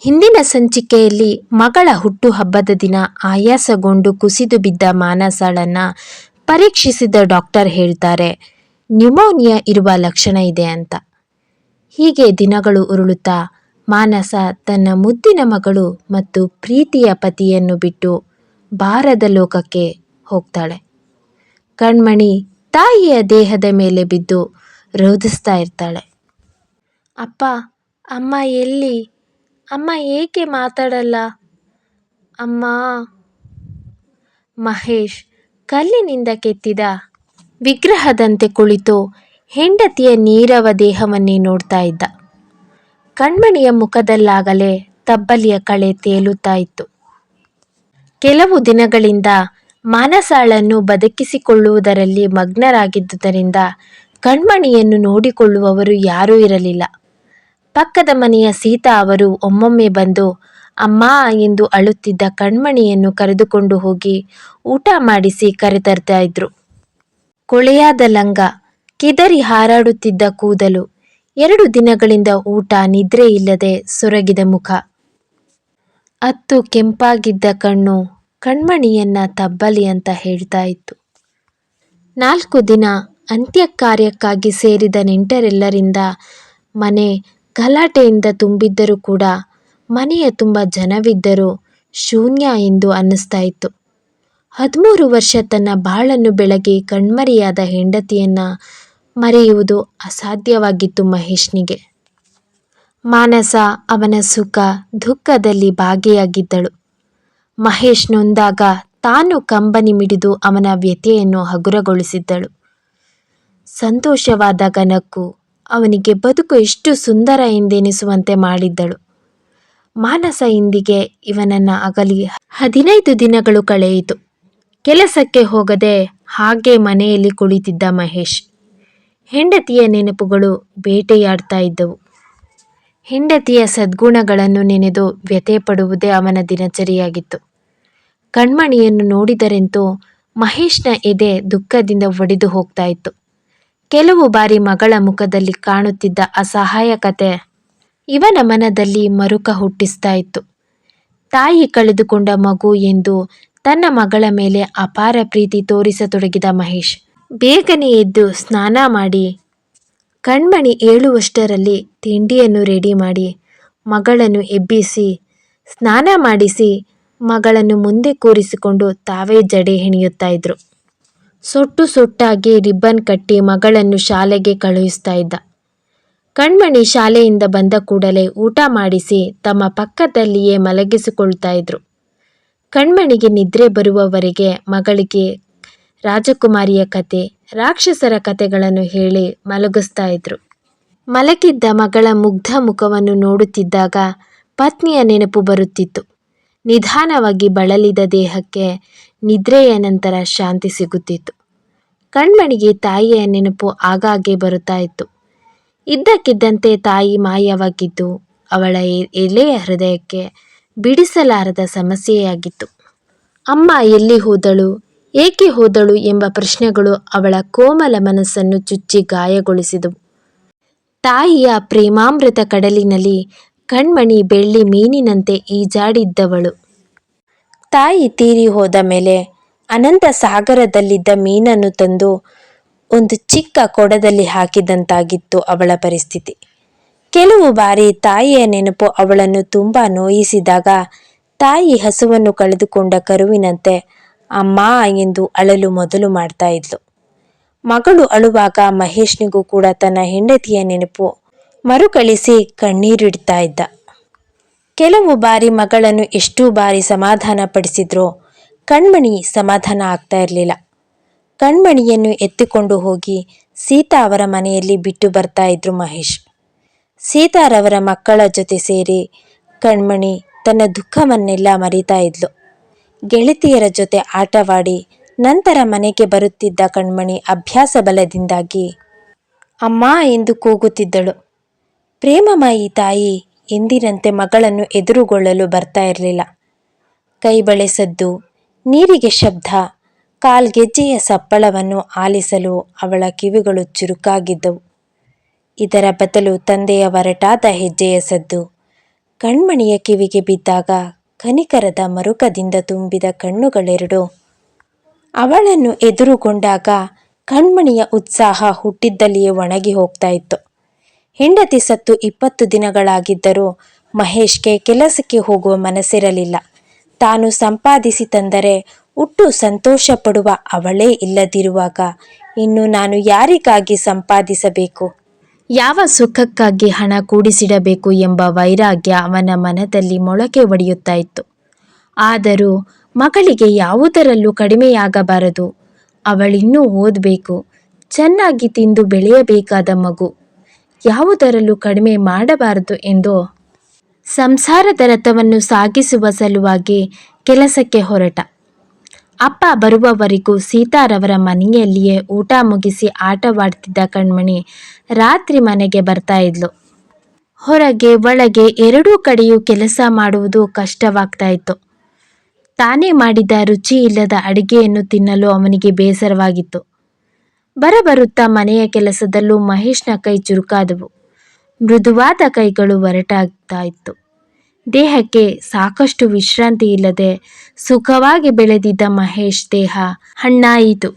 ಹಿಂದಿನ ಸಂಚಿಕೆಯಲ್ಲಿ ಮಗಳ ಹುಟ್ಟುಹಬ್ಬದ ದಿನ ಆಯಾಸಗೊಂಡು ಕುಸಿದು ಬಿದ್ದ ಮಾನಸಳನ್ನ ಪರೀಕ್ಷಿಸಿದ ಡಾಕ್ಟರ್ ಹೇಳ್ತಾರೆ ನ್ಯೂಮೋನಿಯಾ ಇರುವ ಲಕ್ಷಣ ಇದೆ ಅಂತ. ಹೀಗೆ ದಿನಗಳು ಉರುಳುತ್ತಾ ಮಾನಸ ತನ್ನ ಮುದ್ದಿನ ಮಗಳು ಮತ್ತು ಪ್ರೀತಿಯ ಪತಿಯನ್ನು ಬಿಟ್ಟು ಬಾರದ ಲೋಕಕ್ಕೆ ಹೋಗ್ತಾಳೆ. ಕಣ್ಮಣಿ ತಾಯಿಯ ದೇಹದ ಮೇಲೆ ಬಿದ್ದು ರೋಧಿಸ್ತಾ ಇರ್ತಾಳೆ. ಅಪ್ಪ, ಅಮ್ಮ ಎಲ್ಲಿ? ಅಮ್ಮ ಏಕೆ ಮಾತಾಡಲ್ಲ? ಅಮ್ಮ. ಮಹೇಶ್ ಕಲ್ಲಿನಿಂದ ಕೆತ್ತಿದ ವಿಗ್ರಹದಂತೆ ಕುಳಿತು ಹೆಂಡತಿಯ ನೀರವ ದೇಹವನ್ನೇ ನೋಡ್ತಾ ಇದ್ದ. ಕಣ್ಮಣಿಯ ಮುಖದಲ್ಲಾಗಲೇ ತಬ್ಬಲಿಯ ಕಳೆ ತೇಲುತ್ತಾ ಇತ್ತು. ಕೆಲವು ದಿನಗಳಿಂದ ಮಾನಸಾಳನ್ನು ಬದುಕಿಸಿಕೊಳ್ಳುವುದರಲ್ಲಿ ಮಗ್ನರಾಗಿದ್ದುದರಿಂದ ಕಣ್ಮಣಿಯನ್ನು ನೋಡಿಕೊಳ್ಳುವವರು ಯಾರೂ ಇರಲಿಲ್ಲ. ಪಕ್ಕದ ಮನೆಯ ಸೀತಾ ಅವರು ಒಮ್ಮೊಮ್ಮೆ ಬಂದು ಅಮ್ಮ ಎಂದು ಅಳುತ್ತಿದ್ದ ಕಣ್ಮಣಿಯನ್ನು ಕರೆದುಕೊಂಡು ಹೋಗಿ ಊಟ ಮಾಡಿಸಿ ಕರೆತರ್ತಾ ಇದ್ರು. ಕೊಳೆಯಾದ ಲಂಗ, ಕಿದರಿ ಹಾರಾಡುತ್ತಿದ್ದ ಕೂದಲು, 2 ದಿನಗಳಿಂದ ಊಟ ನಿದ್ರೆ ಇಲ್ಲದೆ ಸೊರಗಿದ ಮುಖ, ಅತ್ತು ಕೆಂಪಾಗಿದ್ದ ಕಣ್ಣು ಕಣ್ಮಣಿಯನ್ನ ತಬ್ಬಲಿ ಅಂತ ಹೇಳ್ತಾ ಇತ್ತು. 4 ದಿನ ಅಂತ್ಯಕಾರ್ಯಕ್ಕಾಗಿ ಸೇರಿದ ನೆಂಟರೆಲ್ಲರಿಂದ ಮನೆ ಗಲಾಟೆಯಿಂದ ತುಂಬಿದ್ದರೂ ಕೂಡ ಮನೆಯ ತುಂಬ ಜನವಿದ್ದರೂ ಶೂನ್ಯ ಎಂದು ಅನ್ನಿಸ್ತಾ ಇತ್ತು. 13 ವರ್ಷ ತನ್ನ ಬಾಳನ್ನು ಬೆಳಗಿ ಕಣ್ಮರೆಯಾದ ಹೆಂಡತಿಯನ್ನ ಮರೆಯುವುದು ಅಸಾಧ್ಯವಾಗಿತ್ತು ಮಹೇಶ್ನಿಗೆ. ಮಾನಸ ಅವನ ಸುಖ ದುಃಖದಲ್ಲಿ ಭಾಗಿಯಾಗಿದ್ದಳು. ಮಹೇಶ್ ನೊಂದಾಗ ತಾನು ಕಂಬನಿ ಮಿಡಿದು ಅವನ ವ್ಯಥೆಯನ್ನು ಹಗುರಗೊಳಿಸಿದ್ದಳು. ಸಂತೋಷವಾದಾಗ ನಕ್ಕು ಅವನಿಗೆ ಬದುಕು ಎಷ್ಟು ಸುಂದರ ಎಂದೆನಿಸುವಂತೆ ಮಾಡಿದ್ದಳು. ಮಾನಸ ಇಂದಿಗೆ ಇವನನ್ನ ಅಗಲಿ 15 ದಿನಗಳು ಕಳೆಯಿತು. ಕೆಲಸಕ್ಕೆ ಹೋಗದೆ ಹಾಗೆ ಮನೆಯಲ್ಲಿ ಕುಳಿತಿದ್ದ ಮಹೇಶ್. ಹೆಂಡತಿಯ ನೆನಪುಗಳು ಬೇಟೆಯಾಡ್ತಾ ಇದ್ದವು. ಹೆಂಡತಿಯ ಸದ್ಗುಣಗಳನ್ನು ನೆನೆದು ವ್ಯಥೆ ಪಡುವುದೇ ಅವನ ದಿನಚರಿಯಾಗಿತ್ತು. ಕಣ್ಮಣಿಯನ್ನು ನೋಡಿದರೆಂತೂ ಮಹೇಶ್ನ ಎದೆ ದುಃಖದಿಂದ ಒಡೆದು ಹೋಗ್ತಾ ಇತ್ತು. ಕೆಲವು ಬಾರಿ ಮಗಳ ಮುಖದಲ್ಲಿ ಕಾಣುತ್ತಿದ್ದ ಅಸಹಾಯಕತೆ ಇವನ ಮನದಲ್ಲಿ ಮರುಕ ಹುಟ್ಟಿಸ್ತಾ ಇತ್ತು. ತಾಯಿ ಕಳೆದುಕೊಂಡ ಮಗು ಎಂದು ತನ್ನ ಮಗಳ ಮೇಲೆ ಅಪಾರ ಪ್ರೀತಿ ತೋರಿಸತೊಡಗಿದ ಮಹೇಶ್ ಬೇಗನೆ ಎದ್ದು ಸ್ನಾನ ಮಾಡಿ ಕಣ್ಮಣಿ ಏಳುವಷ್ಟರಲ್ಲಿ ತಿಂಡಿಯನ್ನು ರೆಡಿ ಮಾಡಿ ಮಗಳನ್ನು ಎಬ್ಬಿಸಿ ಸ್ನಾನ ಮಾಡಿಸಿ ಮಗಳನ್ನು ಮುಂದೆ ಕೂರಿಸಿಕೊಂಡು ತಾವೇ ಜಡೆ ಹೆಣೆಯುತ್ತಾ ಇದ್ರು. ಸೊಟ್ಟು ಸೊಟ್ಟಾಗಿ ರಿಬ್ಬನ್ ಕಟ್ಟಿ ಮಗಳನ್ನು ಶಾಲೆಗೆ ಕಳುಹಿಸ್ತಾ ಇದ್ದ. ಕಣ್ಮಣಿ ಶಾಲೆಯಿಂದ ಬಂದ ಕೂಡಲೇ ಊಟ ಮಾಡಿಸಿ ತಮ್ಮ ಪಕ್ಕದಲ್ಲಿಯೇ ಮಲಗಿಸಿಕೊಳ್ತಾ ಇದ್ರು. ಕಣ್ಮಣಿಗೆ ನಿದ್ರೆ ಬರುವವರೆಗೆ ಮಗಳಿಗೆ ರಾಜಕುಮಾರಿಯ ಕತೆ, ರಾಕ್ಷಸರ ಕತೆಗಳನ್ನು ಹೇಳಿ ಮಲಗಿಸ್ತಾ ಇದ್ರು. ಮಲಗಿದ್ದ ಮಗಳ ಮುಗ್ಧ ಮುಖವನ್ನು ನೋಡುತ್ತಿದ್ದಾಗ ಪತ್ನಿಯ ನೆನಪು ಬರುತ್ತಿತ್ತು. ನಿಧಾನವಾಗಿ ಬಳಲಿದ ದೇಹಕ್ಕೆ ನಿದ್ರೆಯ ನಂತರ ಶಾಂತಿ ಸಿಗುತ್ತಿತ್ತು. ಕಣ್ಮಣಿಗೆ ತಾಯಿಯ ನೆನಪು ಆಗಾಗ್ಗೆ ಬರುತ್ತಾ ಇತ್ತು. ಇದ್ದಕ್ಕಿದ್ದಂತೆ ತಾಯಿ ಮಾಯವಾಗಿದ್ದು ಅವಳ ಎಳೆಯ ಹೃದಯಕ್ಕೆ ಬಿಡಿಸಲಾರದ ಸಮಸ್ಯೆಯಾಗಿತ್ತು. ಅಮ್ಮ ಎಲ್ಲಿ ಹೋದಳು, ಏಕೆ ಹೋದಳು ಎಂಬ ಪ್ರಶ್ನೆಗಳು ಅವಳ ಕೋಮಲ ಮನಸ್ಸನ್ನು ಚುಚ್ಚಿ ಗಾಯಗೊಳಿಸಿದವು. ತಾಯಿಯ ಪ್ರೇಮಾಮೃತ ಕಡಲಿನಲ್ಲಿ ಕಣ್ಮಣಿ ಬೆಳ್ಳಿ ಮೀನಿನಂತೆ ಈಜಾಡಿದ್ದವಳು. ತಾಯಿ ತೀರಿ ಹೋದ ಮೇಲೆ ಅನಂತ ಸಾಗರದಲ್ಲಿದ್ದ ಮೀನನ್ನು ತಂದು ಒಂದು ಚಿಕ್ಕ ಕೊಡದಲ್ಲಿ ಹಾಕಿದಂತಾಗಿತ್ತು ಅವಳ ಪರಿಸ್ಥಿತಿ. ಕೆಲವು ಬಾರಿ ತಾಯಿಯ ನೆನಪು ಅವಳನ್ನು ತುಂಬ ನೋಯಿಸಿದಾಗ ತಾಯಿ ಹಸುವನ್ನು ಕಳೆದುಕೊಂಡ ಕರುವಿನಂತೆ ಅಮ್ಮ ಎಂದು ಅಳಲು ಮೊದಲು ಮಾಡ್ತಾ ಇದ್ಲು. ಮಗಳು ಅಳುವಾಗ ಮಹೇಶ್ನಿಗೂ ಕೂಡ ತನ್ನ ಹೆಂಡತಿಯ ನೆನಪು ಮರುಕಳಿಸಿ ಕಣ್ಣೀರಿಡ್ತಾ ಇದ್ದ. ಕೆಲವು ಬಾರಿ ಮಗಳನ್ನು ಎಷ್ಟು ಬಾರಿ ಸಮಾಧಾನ ಪಡಿಸಿದ್ರೋ ಕಣ್ಮಣಿ ಸಮಾಧಾನ ಆಗ್ತಾ ಇರಲಿಲ್ಲ. ಕಣ್ಮಣಿಯನ್ನು ಎತ್ತಿಕೊಂಡು ಹೋಗಿ ಸೀತಾ ಅವರ ಮನೆಯಲ್ಲಿ ಬಿಟ್ಟು ಬರ್ತಾ ಇದ್ರು ಮಹೇಶ್. ಸೀತಾರವರ ಮಕ್ಕಳ ಜೊತೆ ಸೇರಿ ಕಣ್ಮಣಿ ತನ್ನ ದುಃಖವನ್ನೆಲ್ಲ ಮರೀತಾ ಇದ್ಲು. ಗೆಳತಿಯರ ಜೊತೆ ಆಟವಾಡಿ ನಂತರ ಮನೆಗೆ ಬರುತ್ತಿದ್ದ ಕಣ್ಮಣಿ ಅಭ್ಯಾಸ ಬಲದಿಂದಾಗಿ ಅಮ್ಮ ಎಂದು ಕೂಗುತ್ತಿದ್ದಳು. ಪ್ರೇಮಮಯಿ ತಾಯಿ ಎಂದಿನಂತೆ ಮಗಳನ್ನು ಎದುರುಗೊಳ್ಳಲು ಬರ್ತಾ ಇರಲಿಲ್ಲ. ಕೈಬಳೆ ಸದ್ದು, ನೀರಿಗೆ ಶಬ್ದ, ಕಾಲ್ಗೆಜ್ಜೆಯ ಸಪ್ಪಳವನ್ನು ಆಲಿಸಲು ಅವಳ ಕಿವಿಗಳು ಚುರುಕಾಗಿದ್ದವು. ಇದರ ಬದಲು ತಂದೆಯ ಒರಟಾದ ಹೆಜ್ಜೆಯ ಸದ್ದು, ಕಣ್ಮಣಿಯ ಕಿವಿಗೆ ಬಿದ್ದಾಗ ಕನಿಕರದ ಮರುಕದಿಂದ ತುಂಬಿದ ಕಣ್ಣುಗಳೆರಡು ಅವಳನ್ನು ಎದುರುಗೊಂಡಾಗ ಕಣ್ಮಣಿಯ ಉತ್ಸಾಹ ಹುಟ್ಟಿದ್ದಲ್ಲಿಯೇ ಒಣಗಿ ಹೋಗ್ತಾ ಇತ್ತು. ಹೆಂಡತಿ ಸತ್ತು 20 ದಿನಗಳಾಗಿದ್ದರೂ ಮಹೇಶ್ಗೆ ಕೆಲಸಕ್ಕೆ ಹೋಗುವ ಮನಸ್ಸಿರಲಿಲ್ಲ. ತಾನು ಸಂಪಾದಿಸಿ ತಂದರೆ ಹುಟ್ಟು ಸಂತೋಷ ಪಡುವ ಅವಳೇ ಇಲ್ಲದಿರುವಾಗ ಇನ್ನು ನಾನು ಯಾರಿಗಾಗಿ ಸಂಪಾದಿಸಬೇಕು? ಯಾವ ಸುಖಕ್ಕಾಗಿ ಹಣ ಕೂಡಿಸಿಡಬೇಕು ಎಂಬ ವೈರಾಗ್ಯ ಅವನ ಮನದಲ್ಲಿ ಮೊಳಕೆ ಒಡೆಯುತ್ತಾ ಇತ್ತು. ಆದರೂ ಮಗಳಿಗೆ ಯಾವುದರಲ್ಲೂ ಕಡಿಮೆಯಾಗಬಾರದು. ಅವಳಿನ್ನೂ ಓದಬೇಕು, ಚೆನ್ನಾಗಿ ತಿಂದು ಬೆಳೆಯಬೇಕಾದ ಮಗು, ಯಾವುದರಲ್ಲೂ ಕಡಿಮೆ ಮಾಡಬಾರದು ಎಂದು ಸಂಸಾರದ ರಥವನ್ನು ಸಾಗಿಸುವ ಸಲುವಾಗಿ ಕೆಲಸಕ್ಕೆ ಹೊರಟ. ಅಪ್ಪ ಬರುವವರೆಗೂ ಸೀತಾರವರ ಮನೆಯಲ್ಲಿಯೇ ಊಟ ಮುಗಿಸಿ ಆಟವಾಡ್ತಿದ್ದ ಕಣ್ಮಣಿ ರಾತ್ರಿ ಮನೆಗೆ ಬರ್ತಾ ಇದ್ಲು. ಹೊರಗೆ ಒಳಗೆ ಎರಡೂ ಕಡೆಯೂ ಕೆಲಸ ಮಾಡುವುದು ಕಷ್ಟವಾಗ್ತಾ ಇತ್ತು. ತಾನೇ ಮಾಡಿದ ರುಚಿ ಇಲ್ಲದ ಅಡಿಗೆಯನ್ನು ತಿನ್ನಲು ಅವನಿಗೆ ಬೇಸರವಾಗಿತ್ತು. ಬರುತ್ತಾ ಮನೆಯ ಕೆಲಸದಲ್ಲೂ ಮಹೇಶ್ನ ಕೈ ಚುರುಕಾದವು. ಮೃದುವಾದ ಕೈಗಳು ಒರಟಾಗ್ತಾ ಇತ್ತು. ದೇಹಕ್ಕೆ ಸಾಕಷ್ಟು ವಿಶ್ರಾಂತಿ ಇಲ್ಲದೆ ಸುಖವಾಗಿ ಬೆಳೆದಿದ್ದ ಮಹೇಶ್ ದೇಹ ಹಣ್ಣಾಯಿತು.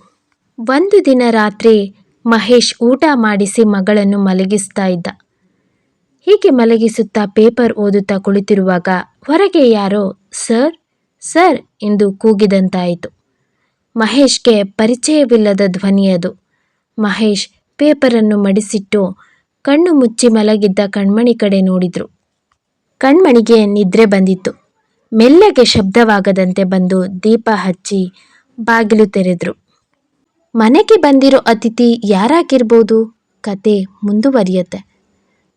ಒಂದು ದಿನ ರಾತ್ರಿ ಮಹೇಶ್ ಊಟ ಮಾಡಿಸಿ ಮಗಳನ್ನು ಮಲಗಿಸ್ತಾ ಇದ್ದ. ಹೀಗೆ ಮಲಗಿಸುತ್ತಾ ಪೇಪರ್ ಓದುತ್ತಾ ಕುಳಿತಿರುವಾಗ ಹೊರಗೆ ಯಾರೋ ಸರ್ ಸರ್ ಎಂದು ಕೂಗಿದಂತಾಯಿತು. ಮಹೇಶ್ಗೆ ಪರಿಚಯವಿಲ್ಲದ ಧ್ವನಿಯದು. ಮಹೇಶ್ ಪೇಪರನ್ನು ಮಡಿಸಿಟ್ಟು ಕಣ್ಣು ಮುಚ್ಚಿ ಮಲಗಿದ್ದ ಕಣ್ಮಣಿ ಕಡೆ ನೋಡಿದ್ರು. ಕಣ್ಮಣಿಗೆ ನಿದ್ರೆ ಬಂದಿತ್ತು. ಮೆಲ್ಲಗೆ ಶಬ್ದವಾಗದಂತೆ ಬಂದು ದೀಪ ಹಚ್ಚಿ ಬಾಗಿಲು ತೆರೆದ್ರು. ಮನೆಗೆ ಬಂದಿರೋ ಅತಿಥಿ ಯಾರಾಗಿರ್ಬೋದು? ಕತೆ ಮುಂದುವರಿಯುತ್ತೆ.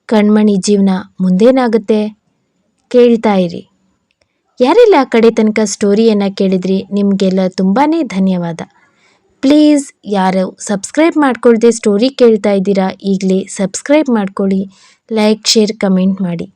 ಕಣ್ಮಣಿ ಜೀವನ ಮುಂದೇನಾಗುತ್ತೆ ಕೇಳ್ತಾ ಇರಿ. ಯಾರೆಲ್ಲ ಕಡೆ ತನಕ ಸ್ಟೋರಿಯನ್ನು ಕೇಳಿದ್ರಿ ನಿಮಗೆಲ್ಲ ತುಂಬಾ ಧನ್ಯವಾದ. ಪ್ಲೀಸ್ ಯಾರು ಸಬ್ಸ್ಕ್ರೈಬ್ ಮಾಡ್ಕೊಳ್ದೆ ಸ್ಟೋರಿ ಕೇಳ್ತಾ ಇದ್ದೀರಾ ಈಗಲೇ ಸಬ್ಸ್ಕ್ರೈಬ್ ಮಾಡ್ಕೊಳ್ಳಿ, ಲೈಕ್ ಶೇರ್ ಕಮೆಂಟ್ ಮಾಡಿ.